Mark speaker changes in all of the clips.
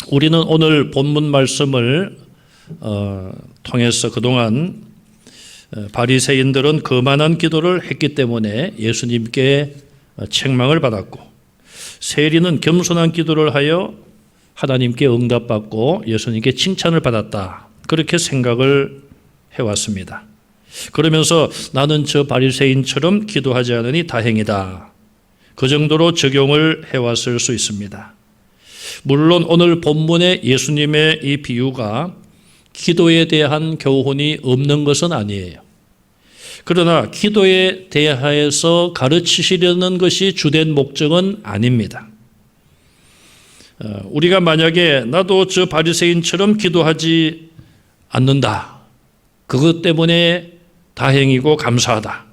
Speaker 1: 우리는 오늘 본문 말씀을 통해서 그동안 바리새인들은 거만한 기도를 했기 때문에 예수님께 책망을 받았고, 세리는 겸손한 기도를 하여 하나님께 응답받고 예수님께 칭찬을 받았다, 그렇게 생각을 해왔습니다. 그러면서 나는 저 바리새인처럼 기도하지 않으니 다행이다, 그 정도로 적용을 해왔을 수 있습니다. 물론 오늘 본문의 예수님의 이 비유가 기도에 대한 교훈이 없는 것은 아니에요. 그러나 기도에 대하여서 가르치시려는 것이 주된 목적은 아닙니다. 우리가 만약에 나도 저 바리새인처럼 기도하지 않는다, 그것 때문에 다행이고 감사하다,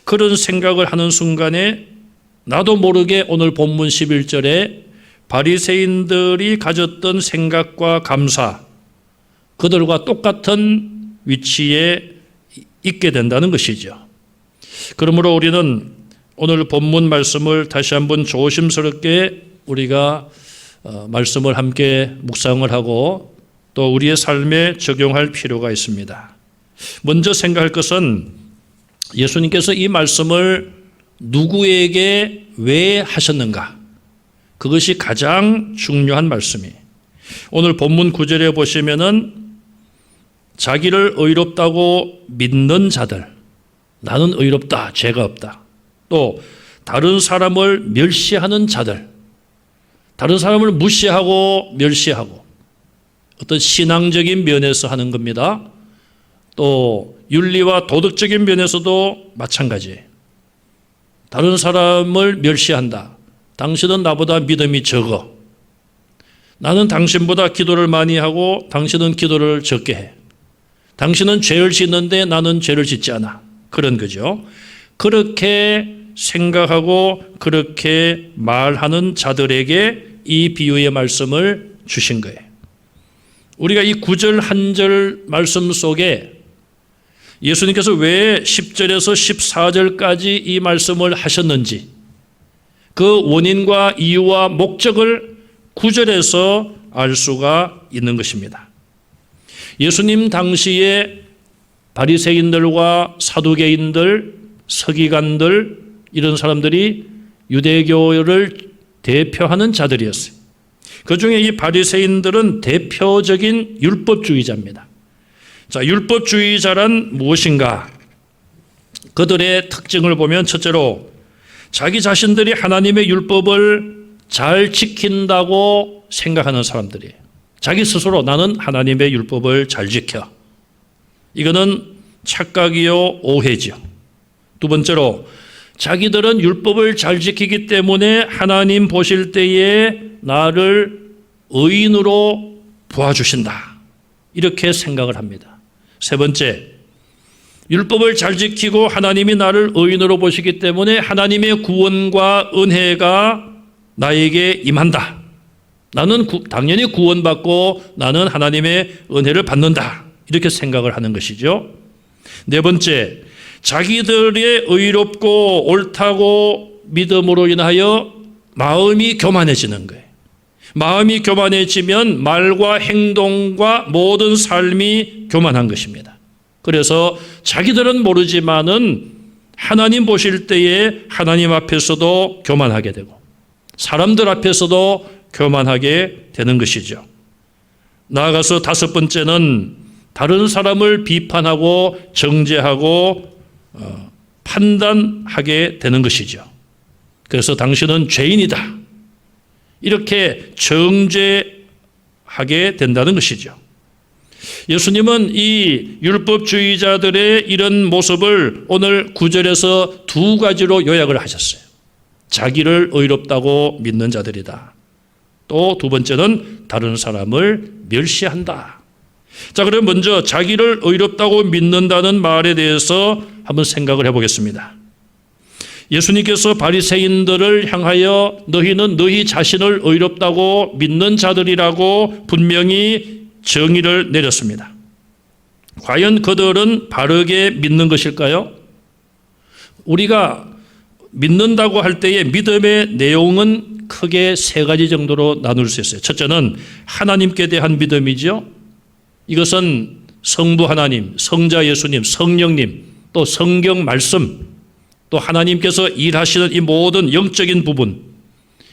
Speaker 1: 그런 생각을 하는 순간에 나도 모르게 오늘 본문 11절에 바리새인들이 가졌던 생각과 감사, 그들과 똑같은 위치에 있게 된다는 것이죠. 그러므로 우리는 오늘 본문 말씀을 다시 한번 조심스럽게 우리가 말씀을 함께 묵상을 하고 또 우리의 삶에 적용할 필요가 있습니다. 먼저 생각할 것은 예수님께서 이 말씀을 누구에게 왜 하셨는가? 그것이 가장 중요한 말씀이에요. 오늘 본문 9절에 보시면은 자기를 의롭다고 믿는 자들, 나는 의롭다, 죄가 없다. 또 다른 사람을 멸시하는 자들, 다른 사람을 무시하고 멸시하고, 어떤 신앙적인 면에서 하는 겁니다. 또 윤리와 도덕적인 면에서도 마찬가지예요. 다른 사람을 멸시한다. 당신은 나보다 믿음이 적어. 나는 당신보다 기도를 많이 하고 당신은 기도를 적게 해. 당신은 죄를 짓는데 나는 죄를 짓지 않아. 그런 거죠. 그렇게 생각하고 그렇게 말하는 자들에게 이 비유의 말씀을 주신 거예요. 우리가 이 9절 한 절 말씀 속에 예수님께서 왜 10절에서 14절까지 이 말씀을 하셨는지, 그 원인과 이유와 목적을 9절에서 알 수가 있는 것입니다. 예수님 당시에 바리새인들과 사두개인들, 서기관들, 이런 사람들이 유대교를 대표하는 자들이었어요. 그중에 이 바리새인들은 대표적인 율법주의자입니다. 자, 율법주의자란 무엇인가? 그들의 특징을 보면 첫째로 자기 자신들이 하나님의 율법을 잘 지킨다고 생각하는 사람들이에요. 자기 스스로 나는 하나님의 율법을 잘 지켜. 이거는 착각이요, 오해죠. 두 번째로 자기들은 율법을 잘 지키기 때문에 하나님 보실 때에 나를 의인으로 보아주신다, 이렇게 생각을 합니다. 세 번째, 율법을 잘 지키고 하나님이 나를 의인으로 보시기 때문에 하나님의 구원과 은혜가 나에게 임한다. 나는 당연히 구원받고 나는 하나님의 은혜를 받는다, 이렇게 생각을 하는 것이죠. 네 번째, 자기들의 의롭고 옳다고 믿음으로 인하여 마음이 교만해지는 거예요. 마음이 교만해지면 말과 행동과 모든 삶이 교만한 것입니다. 그래서 자기들은 모르지만은 하나님 보실 때에 하나님 앞에서도 교만하게 되고 사람들 앞에서도 교만하게 되는 것이죠. 나아가서 다섯 번째는 다른 사람을 비판하고 정죄하고 판단하게 되는 것이죠. 그래서 당신은 죄인이다, 이렇게 정죄하게 된다는 것이죠. 예수님은 이 율법주의자들의 이런 모습을 오늘 9절에서 두 가지로 요약을 하셨어요. 자기를 의롭다고 믿는 자들이다. 또 두 번째는 다른 사람을 멸시한다. 자, 그럼 먼저 자기를 의롭다고 믿는다는 말에 대해서 한번 생각을 해보겠습니다. 예수님께서 바리새인들을 향하여 너희는 너희 자신을 의롭다고 믿는 자들이라고 분명히 정의를 내렸습니다. 과연 그들은 바르게 믿는 것일까요? 우리가 믿는다고 할 때의 믿음의 내용은 크게 세 가지 정도로 나눌 수 있어요. 첫째는 하나님께 대한 믿음이죠. 이것은 성부 하나님, 성자 예수님, 성령님, 또 성경 말씀, 또 하나님께서 일하시는 이 모든 영적인 부분,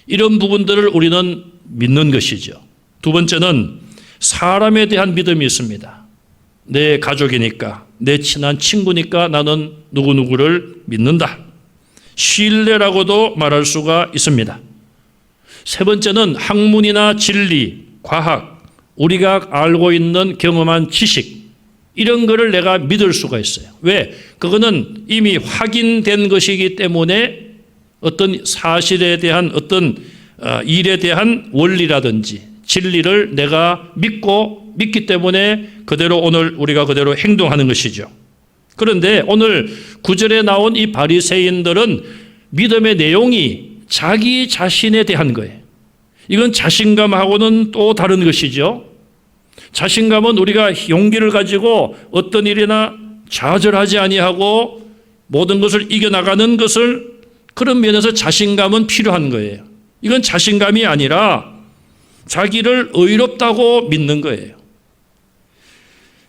Speaker 1: 이런 부분들을 우리는 믿는 것이죠. 두 번째는 사람에 대한 믿음이 있습니다. 내 가족이니까, 내 친한 친구니까 나는 누구누구를 믿는다. 신뢰라고도 말할 수가 있습니다. 세 번째는 학문이나 진리, 과학, 우리가 알고 있는 경험한 지식, 이런 거를 내가 믿을 수가 있어요. 왜? 그거는 이미 확인된 것이기 때문에 어떤 사실에 대한 어떤 일에 대한 원리라든지 진리를 내가 믿기 때문에 그대로 오늘 우리가 그대로 행동하는 것이죠. 그런데 오늘 9절에 나온 이 바리새인들은 믿음의 내용이 자기 자신에 대한 거예요. 이건 자신감하고는 또 다른 것이죠. 자신감은 우리가 용기를 가지고 어떤 일이나 좌절하지 아니하고 모든 것을 이겨나가는 것을, 그런 면에서 자신감은 필요한 거예요. 이건 자신감이 아니라 자기를 의롭다고 믿는 거예요.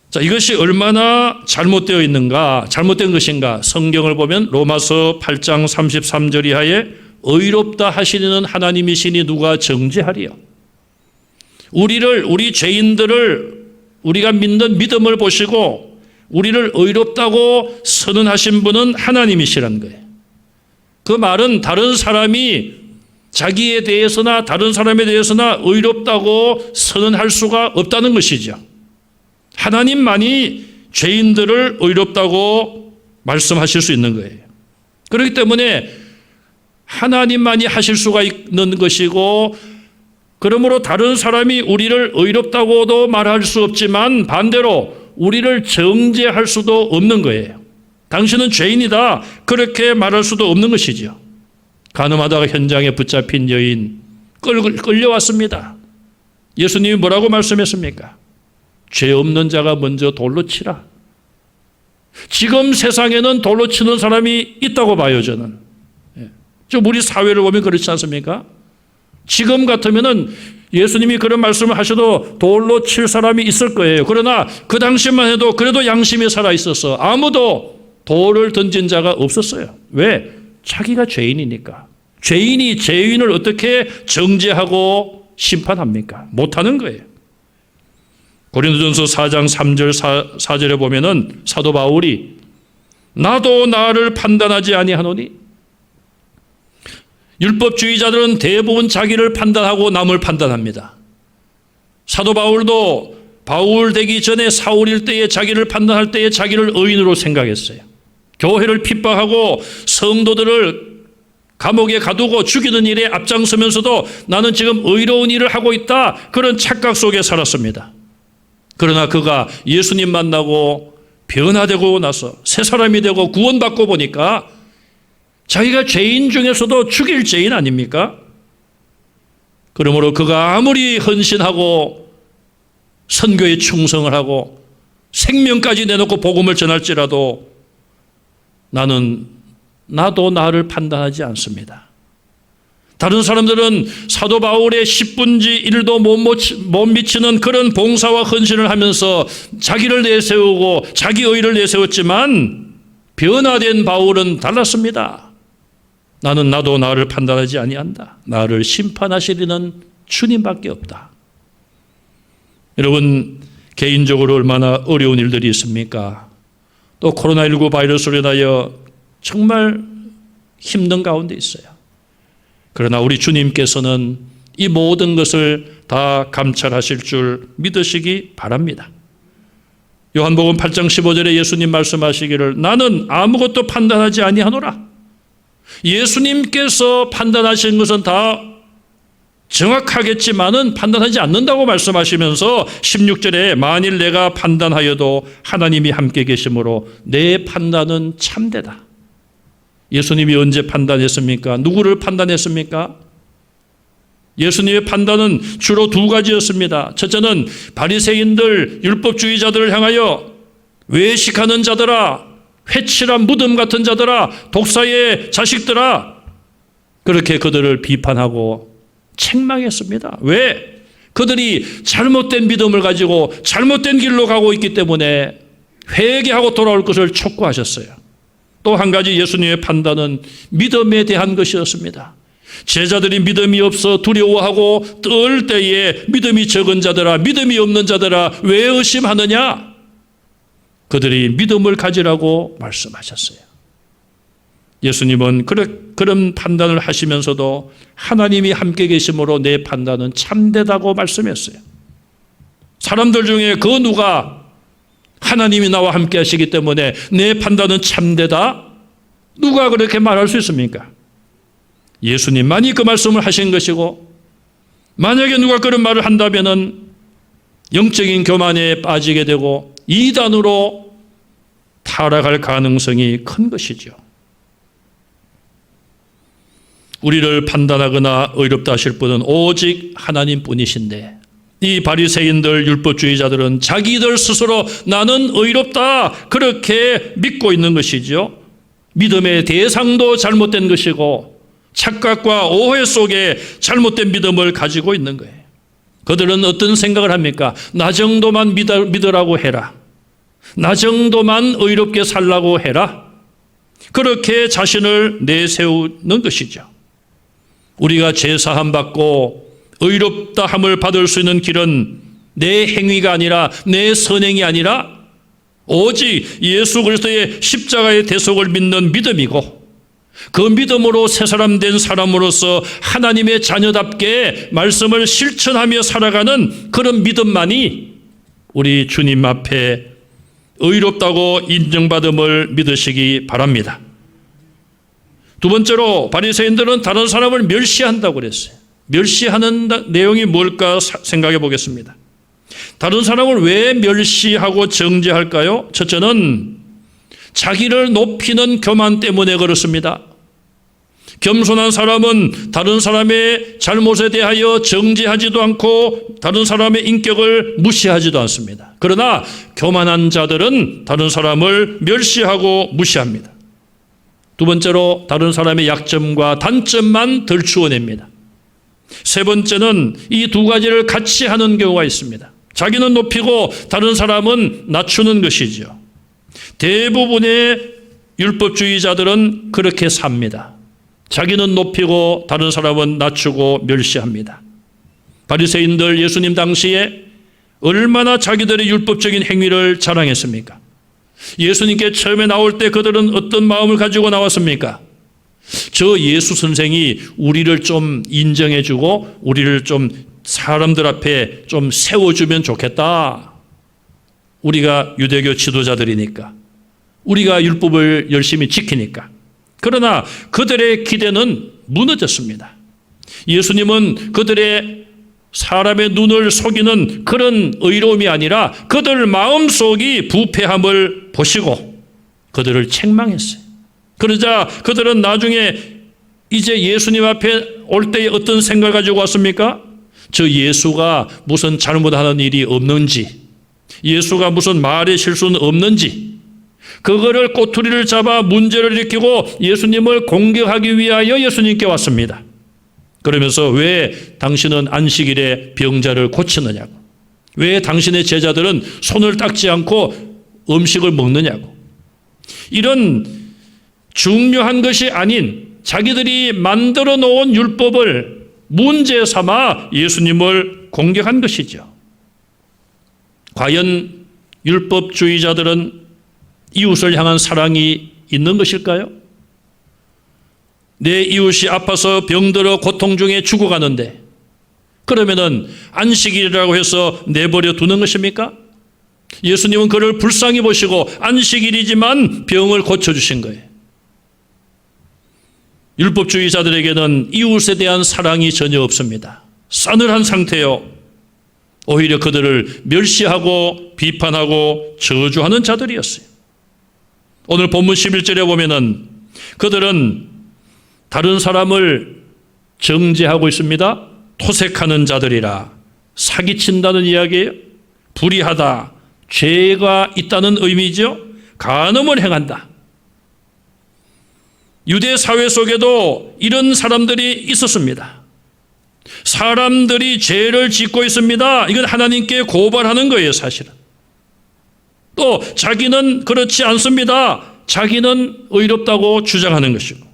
Speaker 1: 자, 이것이 얼마나 잘못되어 있는가, 잘못된 것인가. 성경을 보면 로마서 8장 33절 이하에 의롭다 하시는 하나님이시니 누가 정죄하리요. 우리 죄인들을, 우리가 믿는 믿음을 보시고 우리를 의롭다고 선언하신 분은 하나님이시라는 거예요. 그 말은 다른 사람이 자기에 대해서나 다른 사람에 대해서나 의롭다고 선언할 수가 없다는 것이죠. 하나님만이 죄인들을 의롭다고 말씀하실 수 있는 거예요. 그렇기 때문에 하나님만이 하실 수가 있는 것이고, 그러므로 다른 사람이 우리를 의롭다고도 말할 수 없지만 반대로 우리를 정죄할 수도 없는 거예요. 당신은 죄인이다, 그렇게 말할 수도 없는 것이죠. 간음하다가 현장에 붙잡힌 여인 끌려왔습니다. 예수님이 뭐라고 말씀했습니까? 죄 없는 자가 먼저 돌로 치라. 지금 세상에는 돌로 치는 사람이 있다고 봐요, 저는. 좀 우리 사회를 보면 그렇지 않습니까? 지금 같으면은 예수님이 그런 말씀을 하셔도 돌로 칠 사람이 있을 거예요. 그러나 그 당시만 해도 그래도 양심이 살아 있어서 아무도 돌을 던진 자가 없었어요. 왜? 자기가 죄인이니까. 죄인이 죄인을 어떻게 정죄하고 심판합니까? 못하는 거예요. 고린도전서 4장 3절 4절에 보면은 사도 바울이 나도 나를 판단하지 아니하노니, 율법주의자들은 대부분 자기를 판단하고 남을 판단합니다. 사도 바울도 바울 되기 전에 사울일 때에 자기를 판단할 때에 자기를 의인으로 생각했어요. 교회를 핍박하고 성도들을 감옥에 가두고 죽이는 일에 앞장서면서도 나는 지금 의로운 일을 하고 있다, 그런 착각 속에 살았습니다. 그러나 그가 예수님 만나고 변화되고 나서 새 사람이 되고 구원받고 보니까 자기가 죄인 중에서도 죽일 죄인 아닙니까? 그러므로 그가 아무리 헌신하고 선교에 충성을 하고 생명까지 내놓고 복음을 전할지라도 나도 나를 판단하지 않습니다. 다른 사람들은 사도 바울의 10분지 1도 못 미치는 그런 봉사와 헌신을 하면서 자기를 내세우고 자기 의를 내세웠지만 변화된 바울은 달랐습니다. 나도 나를 판단하지 아니한다. 나를 심판하시리는 주님밖에 없다. 여러분, 개인적으로 얼마나 어려운 일들이 있습니까? 또 코로나19 바이러스로 인하여 정말 힘든 가운데 있어요. 그러나 우리 주님께서는 이 모든 것을 다 감찰하실 줄 믿으시기 바랍니다. 요한복음 8장 15절에 예수님 말씀하시기를 나는 아무것도 판단하지 아니하노라. 예수님께서 판단하신 것은 다 정확하겠지만은 판단하지 않는다고 말씀하시면서 16절에 만일 내가 판단하여도 하나님이 함께 계심으로 내 판단은 참되다. 예수님이 언제 판단했습니까? 누구를 판단했습니까? 예수님의 판단은 주로 두 가지였습니다. 첫째는 바리새인들, 율법주의자들을 향하여 외식하는 자들아, 회칠한 무덤 같은 자들아, 독사의 자식들아, 그렇게 그들을 비판하고 책망했습니다. 왜? 그들이 잘못된 믿음을 가지고 잘못된 길로 가고 있기 때문에 회개하고 돌아올 것을 촉구하셨어요. 또 한 가지 예수님의 판단은 믿음에 대한 것이었습니다. 제자들이 믿음이 없어 두려워하고 떨 때에 믿음이 적은 자들아, 믿음이 없는 자들아, 왜 의심하느냐? 그들이 믿음을 가지라고 말씀하셨어요. 예수님은 그런 판단을 하시면서도 하나님이 함께 계심으로 내 판단은 참되다고 말씀했어요. 사람들 중에 그 누가 하나님이 나와 함께 하시기 때문에 내 판단은 참되다? 누가 그렇게 말할 수 있습니까? 예수님만이 그 말씀을 하신 것이고, 만약에 누가 그런 말을 한다면은 영적인 교만에 빠지게 되고 이단으로 타락할 가능성이 큰 것이죠. 우리를 판단하거나 의롭다 하실 분은 오직 하나님뿐이신데, 이 바리새인들 율법주의자들은 자기들 스스로 나는 의롭다 그렇게 믿고 있는 것이죠. 믿음의 대상도 잘못된 것이고 착각과 오해 속에 잘못된 믿음을 가지고 있는 거예요. 그들은 어떤 생각을 합니까? 나 정도만 믿으라고 해라. 나 정도만 의롭게 살라고 해라. 그렇게 자신을 내세우는 것이죠. 우리가 죄사함 받고 의롭다 함을 받을 수 있는 길은 내 행위가 아니라 내 선행이 아니라 오직 예수 그리스도의 십자가의 대속을 믿는 믿음이고, 그 믿음으로 새 사람 된 사람으로서 하나님의 자녀답게 말씀을 실천하며 살아가는 그런 믿음만이 우리 주님 앞에 의롭다고 인정받음을 믿으시기 바랍니다. 두 번째로 바리새인들은 다른 사람을 멸시한다고 그랬어요. 멸시하는 내용이 뭘까 생각해 보겠습니다. 다른 사람을 왜 멸시하고 정죄할까요? 첫째는 자기를 높이는 교만 때문에 그렇습니다. 겸손한 사람은 다른 사람의 잘못에 대하여 정죄하지도 않고 다른 사람의 인격을 무시하지도 않습니다. 그러나 교만한 자들은 다른 사람을 멸시하고 무시합니다. 두 번째로 다른 사람의 약점과 단점만 들추어냅니다. 세 번째는 이 두 가지를 같이 하는 경우가 있습니다. 자기는 높이고 다른 사람은 낮추는 것이죠. 대부분의 율법주의자들은 그렇게 삽니다. 자기는 높이고 다른 사람은 낮추고 멸시합니다. 바리새인들 예수님 당시에 얼마나 자기들의 율법적인 행위를 자랑했습니까? 예수님께 처음에 나올 때 그들은 어떤 마음을 가지고 나왔습니까? 저 예수 선생이 우리를 좀 인정해주고 우리를 좀 사람들 앞에 좀 세워주면 좋겠다. 우리가 유대교 지도자들이니까, 우리가 율법을 열심히 지키니까. 그러나 그들의 기대는 무너졌습니다. 예수님은 그들의 사람의 눈을 속이는 그런 의로움이 아니라 그들 마음속이 부패함을 보시고 그들을 책망했어요. 그러자 그들은 나중에 이제 예수님 앞에 올 때에 어떤 생각을 가지고 왔습니까? 저 예수가 무슨 잘못하는 일이 없는지, 예수가 무슨 말의 실수는 없는지, 그거를 꼬투리를 잡아 문제를 일으키고 예수님을 공격하기 위하여 예수님께 왔습니다. 그러면서 왜 당신은 안식일에 병자를 고치느냐고, 왜 당신의 제자들은 손을 닦지 않고 음식을 먹느냐고, 이런 중요한 것이 아닌 자기들이 만들어 놓은 율법을 문제 삼아 예수님을 공격한 것이죠. 과연 율법주의자들은 이웃을 향한 사랑이 있는 것일까요? 내 이웃이 아파서 병들어 고통 중에 죽어가는데 그러면은 안식일이라고 해서 내버려 두는 것입니까? 예수님은 그를 불쌍히 보시고 안식일이지만 병을 고쳐주신 거예요. 율법주의자들에게는 이웃에 대한 사랑이 전혀 없습니다. 싸늘한 상태요. 오히려 그들을 멸시하고 비판하고 저주하는 자들이었어요. 오늘 본문 11절에 보면은 그들은 다른 사람을 정죄하고 있습니다. 토색하는 자들이라, 사기친다는 이야기예요. 불의하다, 죄가 있다는 의미죠. 간음을 행한다. 유대 사회 속에도 이런 사람들이 있었습니다. 사람들이 죄를 짓고 있습니다. 이건 하나님께 고발하는 거예요, 사실은. 또 자기는 그렇지 않습니다. 자기는 의롭다고 주장하는 것이고.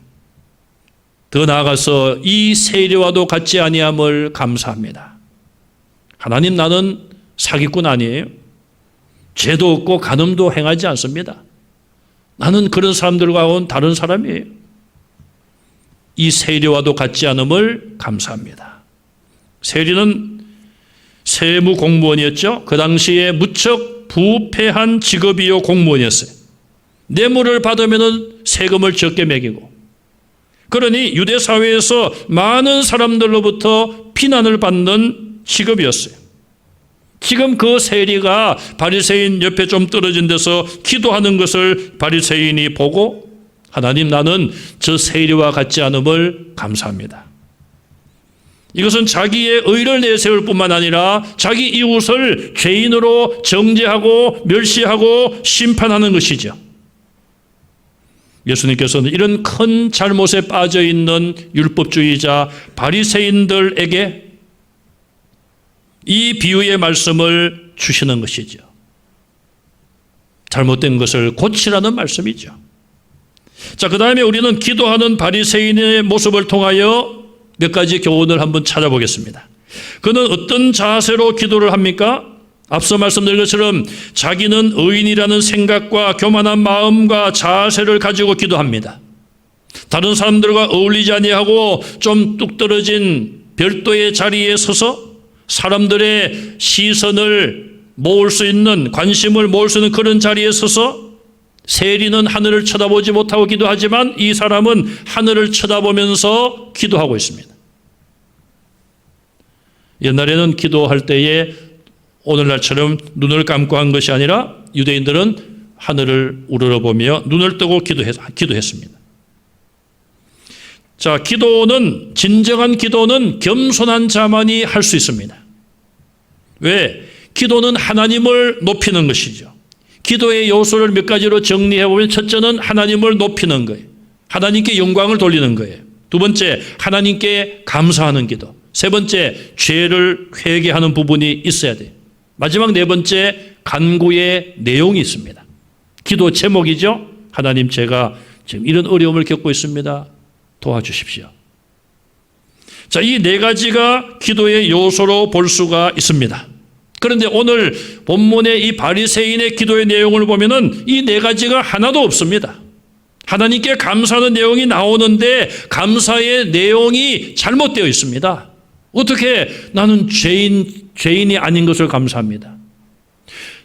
Speaker 1: 더 나아가서 이 세리와도 같지 아니함을 감사합니다. 하나님, 나는 사기꾼 아니에요. 죄도 없고 간음도 행하지 않습니다. 나는 그런 사람들과는 다른 사람이에요. 이 세리와도 같지 않음을 감사합니다. 세리는 세무 공무원이었죠. 그 당시에 무척 부패한 직업이요 공무원이었어요. 뇌물을 받으면 세금을 적게 매기고, 그러니 유대 사회에서 많은 사람들로부터 비난을 받는 직업이었어요. 지금 그 세리가 바리새인 옆에 좀 떨어진 데서 기도하는 것을 바리새인이 보고, 하나님, 나는 저 세리와 같지 않음을 감사합니다. 이것은 자기의 의를 내세울 뿐만 아니라 자기 이웃을 죄인으로 정죄하고 멸시하고 심판하는 것이죠. 예수님께서는 이런 큰 잘못에 빠져 있는 율법주의자 바리새인들에게 이 비유의 말씀을 주시는 것이죠. 잘못된 것을 고치라는 말씀이죠. 자, 그 다음에 우리는 기도하는 바리새인의 모습을 통하여 몇 가지 교훈을 한번 찾아보겠습니다. 그는 어떤 자세로 기도를 합니까? 앞서 말씀드린 것처럼 자기는 의인이라는 생각과 교만한 마음과 자세를 가지고 기도합니다. 다른 사람들과 어울리지 아니하고 좀 뚝 떨어진 별도의 자리에 서서 사람들의 시선을 모을 수 있는, 관심을 모을 수 있는 그런 자리에 서서 세리는 하늘을 쳐다보지 못하고 기도하지만 이 사람은 하늘을 쳐다보면서 기도하고 있습니다. 옛날에는 기도할 때에 오늘날처럼 눈을 감고 한 것이 아니라 유대인들은 하늘을 우러러보며 눈을 뜨고 기도했습니다. 자, 기도는, 진정한 기도는 겸손한 자만이 할 수 있습니다. 왜? 기도는 하나님을 높이는 것이죠. 기도의 요소를 몇 가지로 정리해 보면, 첫째는 하나님을 높이는 거예요. 하나님께 영광을 돌리는 거예요. 두 번째, 하나님께 감사하는 기도. 세 번째, 죄를 회개하는 부분이 있어야 돼요. 마지막 네 번째, 간구의 내용이 있습니다. 기도 제목이죠. 하나님, 제가 지금 이런 어려움을 겪고 있습니다. 도와주십시오. 자, 이 네 가지가 기도의 요소로 볼 수가 있습니다. 그런데 오늘 본문의 이 바리새인의 기도의 내용을 보면은 이 네 가지가 하나도 없습니다. 하나님께 감사하는 내용이 나오는데 감사의 내용이 잘못되어 있습니다. 어떻게 나는 죄인이 아닌 것을 감사합니다.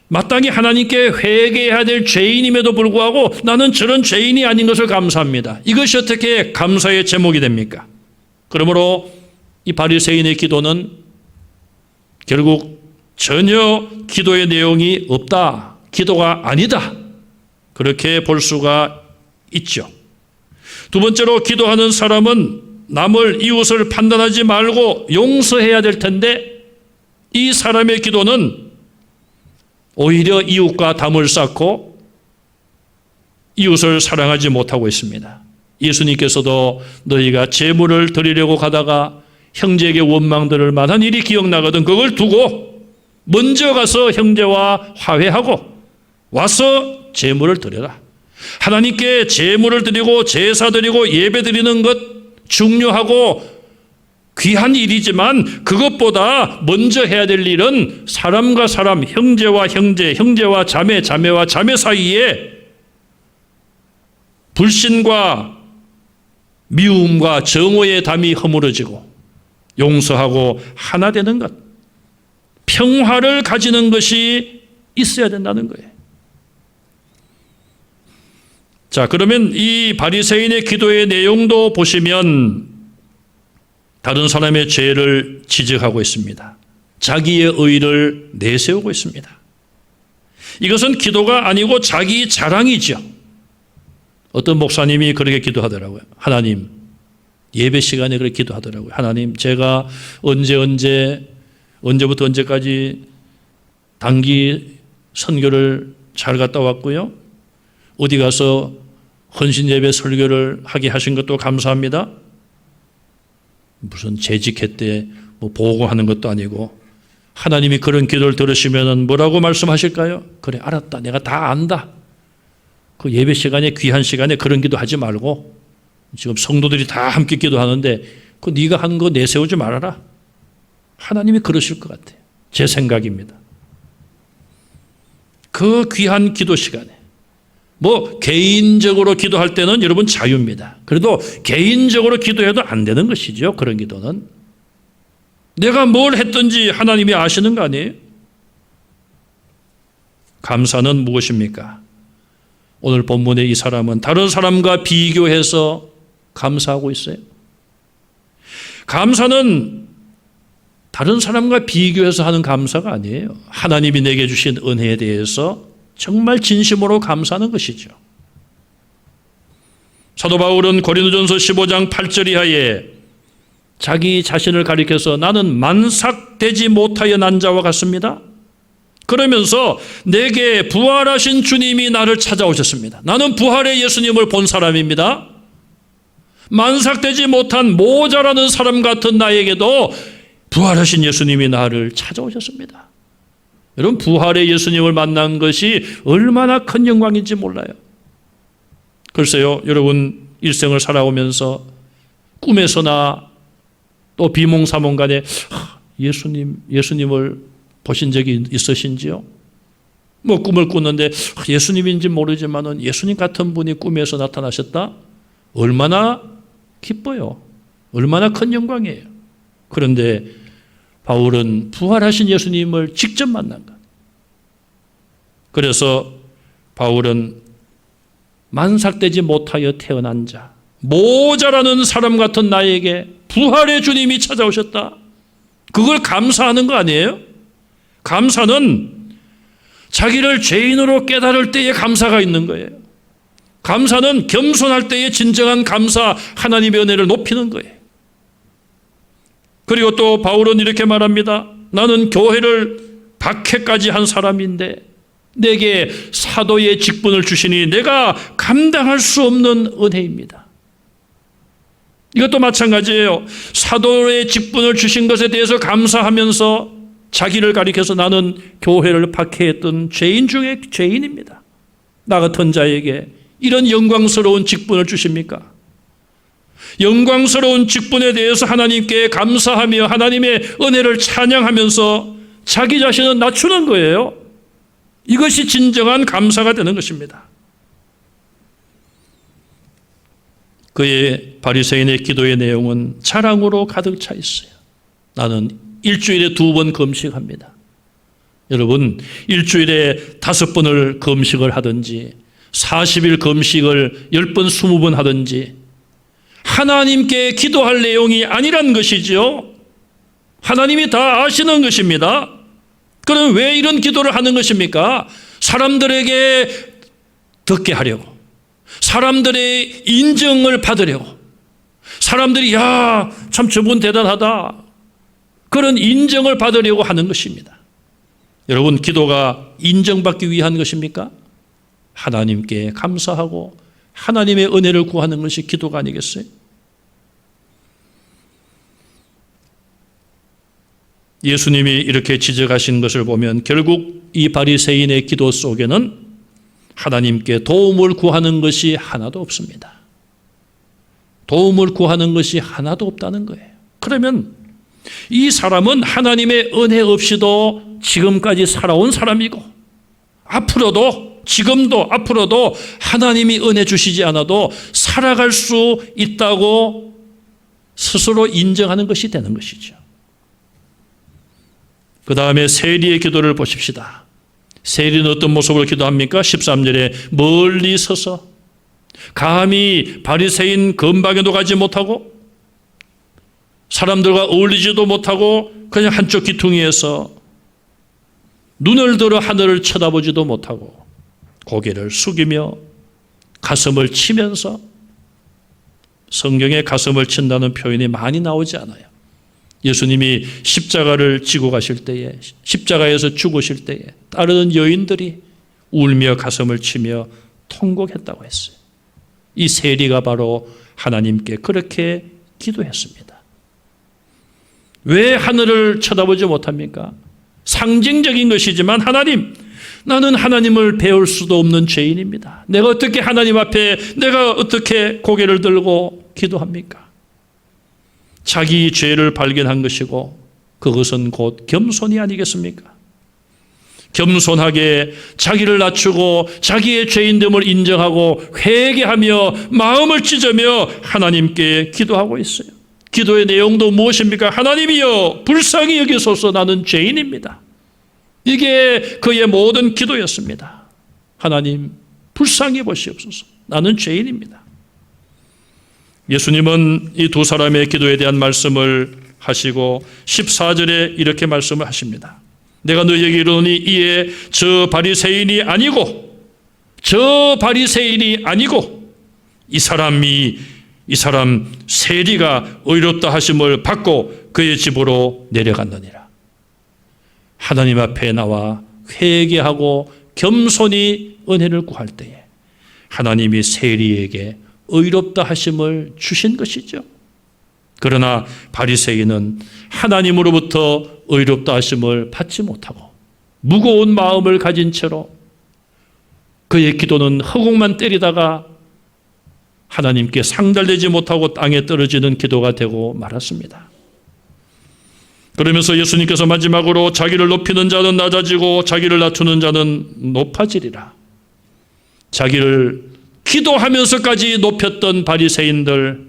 Speaker 1: 마땅히 하나님께 회개해야 될 죄인임에도 불구하고 나는 저런 죄인이 아닌 것을 감사합니다. 이것이 어떻게 감사의 제목이 됩니까? 그러므로 이 바리새인의 기도는 결국 전혀 기도의 내용이 없다, 기도가 아니다, 그렇게 볼 수가 있죠. 두 번째로, 기도하는 사람은 남을, 이웃을 판단하지 말고 용서해야 될 텐데 이 사람의 기도는 오히려 이웃과 담을 쌓고 이웃을 사랑하지 못하고 있습니다. 예수님께서도 너희가 제물을 드리려고 가다가 형제에게 원망들을 만한 일이 기억나거든 그걸 두고 먼저 가서 형제와 화해하고 와서 제물을 드려라. 하나님께 제물을 드리고 제사 드리고 예배 드리는 것 중요하고 귀한 일이지만 그것보다 먼저 해야 될 일은 사람과 사람, 형제와 형제, 형제와 자매, 자매와 자매 사이에 불신과 미움과 정오의 담이 허물어지고 용서하고 하나 되는 것, 평화를 가지는 것이 있어야 된다는 거예요. 자, 그러면 이 바리새인의 기도의 내용도 보시면 다른 사람의 죄를 지적하고 있습니다. 자기의 의를 내세우고 있습니다. 이것은 기도가 아니고 자기 자랑이죠. 어떤 목사님이 그렇게 기도하더라고요. 하나님, 예배 시간에 그렇게 기도하더라고요. 하나님, 제가 언제부터 언제까지 단기 선교를 잘 갔다 왔고요. 어디 가서 헌신 예배 설교를 하게 하신 것도 감사합니다. 무슨 재직회 때 뭐 보고하는 것도 아니고 하나님이 그런 기도를 들으시면 뭐라고 말씀하실까요? 그래, 알았다. 내가 다 안다. 그 예배 시간에, 귀한 시간에 그런 기도 하지 말고 지금 성도들이 다 함께 기도하는데 그 네가 한 거 내세우지 말아라. 하나님이 그러실 것 같아요. 제 생각입니다. 그 귀한 기도 시간에 뭐 개인적으로 기도할 때는 여러분 자유입니다. 그래도 개인적으로 기도해도 안 되는 것이죠. 그런 기도는. 내가 뭘 했든지 하나님이 아시는 거 아니에요? 감사는 무엇입니까? 오늘 본문의 이 사람은 다른 사람과 비교해서 감사하고 있어요. 감사는 다른 사람과 비교해서 하는 감사가 아니에요. 하나님이 내게 주신 은혜에 대해서 정말 진심으로 감사하는 것이죠. 사도 바울은 고린도전서 15장 8절 이하에 자기 자신을 가리켜서 나는 만삭되지 못하여 난 자와 같습니다. 그러면서 내게 부활하신 주님이 나를 찾아오셨습니다. 나는 부활의 예수님을 본 사람입니다. 만삭되지 못한 모자라는 사람 같은 나에게도 부활하신 예수님이 나를 찾아오셨습니다. 여러분, 부활의 예수님을 만난 것이 얼마나 큰 영광인지 몰라요. 글쎄요, 여러분 일생을 살아오면서 꿈에서나 또 비몽사몽간에 예수님을 보신 적이 있으신지요? 뭐 꿈을 꾸는데 예수님인지 모르지만은 예수님 같은 분이 꿈에서 나타나셨다? 얼마나 기뻐요. 얼마나 큰 영광이에요. 그런데 바울은 부활하신 예수님을 직접 만난 것. 그래서 바울은 만삭되지 못하여 태어난 자, 모자라는 사람 같은 나에게 부활의 주님이 찾아오셨다. 그걸 감사하는 거 아니에요? 감사는 자기를 죄인으로 깨달을 때의 감사가 있는 거예요. 감사는 겸손할 때의 진정한 감사, 하나님의 은혜를 높이는 거예요. 그리고 또 바울은 이렇게 말합니다. 나는 교회를 박해까지 한 사람인데 내게 사도의 직분을 주시니 내가 감당할 수 없는 은혜입니다. 이것도 마찬가지예요. 사도의 직분을 주신 것에 대해서 감사하면서 자기를 가리켜서 나는 교회를 박해했던 죄인 중에 죄인입니다. 나 같은 자에게 이런 영광스러운 직분을 주십니까? 영광스러운 직분에 대해서 하나님께 감사하며 하나님의 은혜를 찬양하면서 자기 자신을 낮추는 거예요. 이것이 진정한 감사가 되는 것입니다. 그의 바리새인의 기도의 내용은 자랑으로 가득 차 있어요. 나는 일주일에 2번 금식합니다. 여러분, 일주일에 5번을 금식을 하든지 40일 금식을 10번, 20번 하든지 하나님께 기도할 내용이 아니란 것이죠. 하나님이 다 아시는 것입니다. 그럼 왜 이런 기도를 하는 것입니까? 사람들에게 듣게 하려고, 사람들의 인정을 받으려고, 사람들이 야, 참 저분 대단하다, 그런 인정을 받으려고 하는 것입니다. 여러분, 기도가 인정받기 위한 것입니까? 하나님께 감사하고 하나님의 은혜를 구하는 것이 기도가 아니겠어요? 예수님이 이렇게 지적하신 것을 보면 결국 이 바리새인의 기도 속에는 하나님께 도움을 구하는 것이 하나도 없습니다. 도움을 구하는 것이 하나도 없다는 거예요. 그러면 이 사람은 하나님의 은혜 없이도 지금까지 살아온 사람이고 앞으로도 지금도 앞으로도 하나님이 은혜 주시지 않아도 살아갈 수 있다고 스스로 인정하는 것이 되는 것이죠. 그 다음에 세리의 기도를 보십시다. 세리는 어떤 모습으로 기도합니까? 13절에 멀리 서서 감히 바리새인 건방에도 가지 못하고 사람들과 어울리지도 못하고 그냥 한쪽 귀퉁이에서 눈을 들어 하늘을 쳐다보지도 못하고 고개를 숙이며 가슴을 치면서, 성경에 가슴을 친다는 표현이 많이 나오지 않아요. 예수님이 십자가를 지고 가실 때에, 십자가에서 죽으실 때에 따르는 여인들이 울며 가슴을 치며 통곡했다고 했어요. 이 세리가 바로 하나님께 그렇게 기도했습니다. 왜 하늘을 쳐다보지 못합니까? 상징적인 것이지만 하나님, 나는 하나님을 배울 수도 없는 죄인입니다. 내가 어떻게 하나님 앞에 내가 어떻게 고개를 들고 기도합니까? 자기 죄를 발견한 것이고 그것은 곧 겸손이 아니겠습니까? 겸손하게 자기를 낮추고 자기의 죄인됨을 인정하고 회개하며 마음을 찢으며 하나님께 기도하고 있어요. 기도의 내용도 무엇입니까? 하나님이여 불쌍히 여기소서, 나는 죄인입니다. 이게 그의 모든 기도였습니다. 하나님 불쌍히 보시옵소서, 나는 죄인입니다. 예수님은 이 두 사람의 기도에 대한 말씀을 하시고 14절에 이렇게 말씀을 하십니다. 내가 너희에게 이르노니 이에 저 바리새인이 아니고 이 사람 세리가 의롭다 하심을 받고 그의 집으로 내려갔느니라. 하나님 앞에 나와 회개하고 겸손히 은혜를 구할 때에 하나님이 세리에게 의롭다 하심을 주신 것이죠. 그러나 바리새인은 하나님으로부터 의롭다 하심을 받지 못하고 무거운 마음을 가진 채로 그의 기도는 허공만 때리다가 하나님께 상달되지 못하고 땅에 떨어지는 기도가 되고 말았습니다. 그러면서 예수님께서 마지막으로 자기를 높이는 자는 낮아지고 자기를 낮추는 자는 높아지리라. 자기를 기도하면서까지 높였던 바리새인들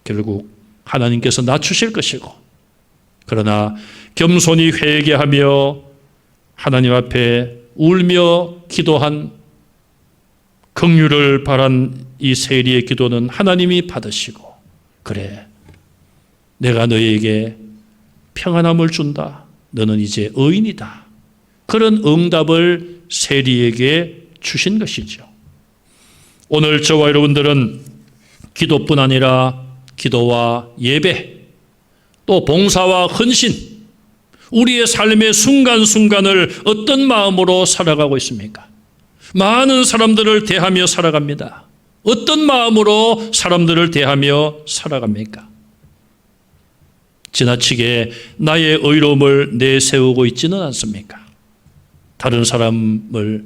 Speaker 1: 결국 하나님께서 낮추실 것이고, 그러나 겸손히 회개하며 하나님 앞에 울며 기도한 긍휼을 바란 이 세리의 기도는 하나님이 받으시고, 그래 내가 너희에게 평안함을 준다, 너는 이제 의인이다, 그런 응답을 세리에게 주신 것이죠. 오늘 저와 여러분들은 기도뿐 아니라 기도와 예배, 또 봉사와 헌신, 우리의 삶의 순간순간을 어떤 마음으로 살아가고 있습니까? 많은 사람들을 대하며 살아갑니다. 어떤 마음으로 사람들을 대하며 살아갑니까? 지나치게 나의 의로움을 내세우고 있지는 않습니까? 다른 사람을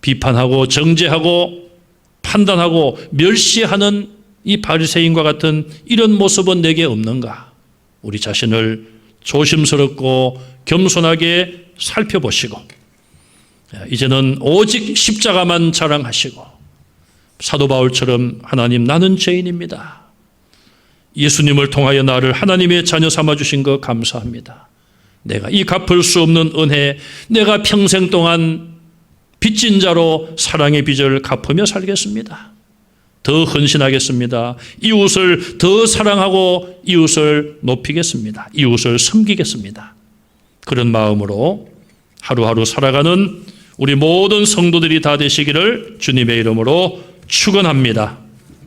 Speaker 1: 비판하고 정죄하고 판단하고 멸시하는 이 바리새인과 같은 이런 모습은 내게 없는가? 우리 자신을 조심스럽고 겸손하게 살펴보시고 이제는 오직 십자가만 자랑하시고 사도 바울처럼 하나님 나는 죄인입니다, 예수님을 통하여 나를 하나님의 자녀 삼아주신 것 감사합니다, 내가 이 갚을 수 없는 은혜, 내가 평생 동안 빚진 자로 사랑의 빚을 갚으며 살겠습니다, 더 헌신하겠습니다, 이웃을 더 사랑하고 이웃을 높이겠습니다, 이웃을 섬기겠습니다. 그런 마음으로 하루하루 살아가는 우리 모든 성도들이 다 되시기를 주님의 이름으로 축원합니다.